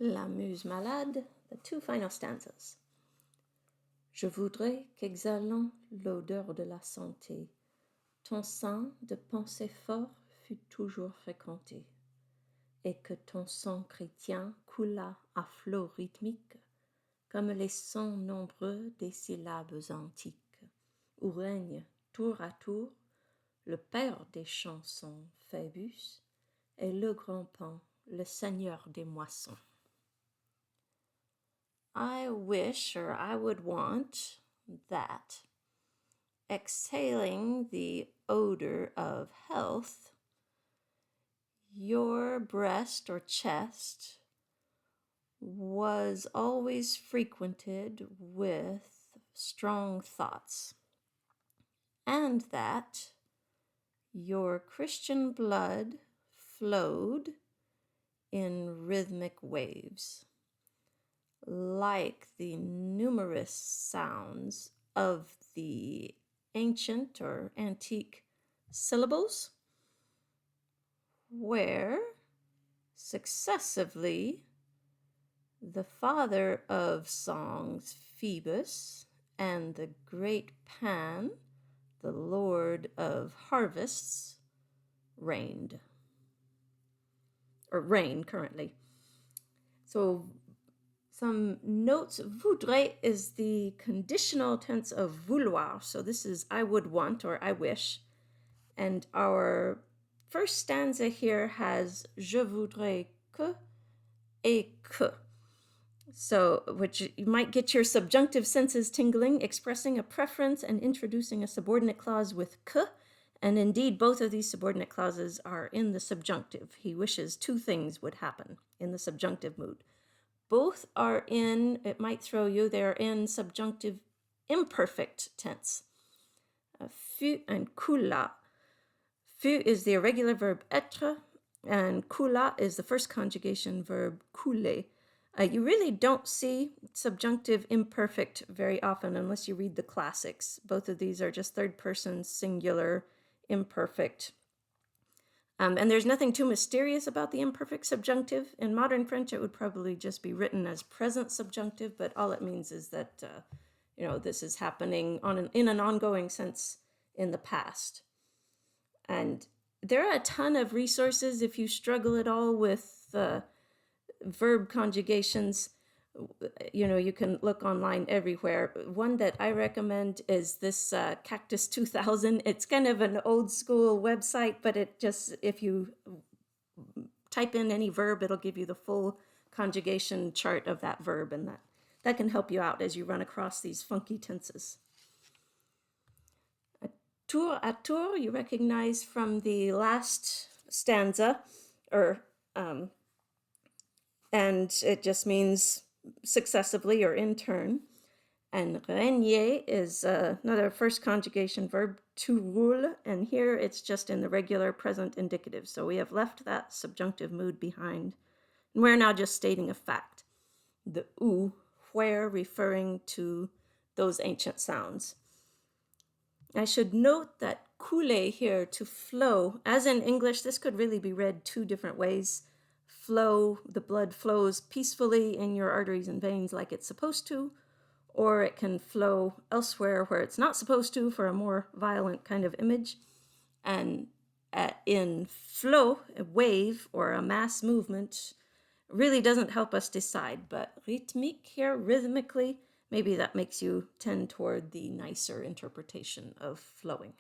La Muse malade, the two final stanzas. Je voudrais qu'exhalant l'odeur de la santé, ton sein de pensée fort fût toujours fréquenté, et que ton sang chrétien coulât à flots rythmiques, comme les sons nombreux des syllabes antiques, où règne tour à tour le père des chansons, Phébus, et le grand Pan, le seigneur des moissons. I wish, or I would want, that exhaling the odor of health, your breast or chest was always frequented with strong thoughts, and that your Christian blood flowed in rhythmic waves, like the numerous sounds of the ancient or antique syllables, where successively the father of songs, Phoebus, and the great Pan, the lord of harvests, reigned, or reign currently. So some notes. Voudrais is the conditional tense of vouloir. So this is I would want or I wish. And our first stanza here has je voudrais que et que. So, which you might get your subjunctive senses tingling, expressing a preference and introducing a subordinate clause with que. And indeed, both of these subordinate clauses are in the subjunctive. He wishes two things would happen in the subjunctive mood. Both are in, it might throw you, they're in subjunctive imperfect tense. Fut and coula. Fut is the irregular verb être, and coula is the first conjugation verb couler. You really don't see subjunctive imperfect very often unless you read the classics. Both of these are just third person singular imperfect. And there's nothing too mysterious about the imperfect subjunctive. In modern French, it would probably just be written as present subjunctive, but all it means is that, this is happening in an ongoing sense in the past. And there are a ton of resources if you struggle at all with verb conjugations. You can look online everywhere. One that I recommend is this Cactus 2000. It's kind of an old school website, but it just, if you type in any verb, it'll give you the full conjugation chart of that verb, and that can help you out as you run across these funky tenses. Tour à tour, you recognize from the last stanza, and it just means successively or in turn. And régner is another first conjugation verb, to rule, and here it's just in the regular present indicative. So we have left that subjunctive mood behind. And we're now just stating a fact. The ou, where, referring to those ancient sounds. I should note that couler here, to flow, as in English, this could really be read two different ways. Flow, the blood flows peacefully in your arteries and veins like it's supposed to, or it can flow elsewhere where it's not supposed to for a more violent kind of image. And in flow, a wave or a mass movement really doesn't help us decide, but rythmique here, rhythmically, maybe that makes you tend toward the nicer interpretation of flowing.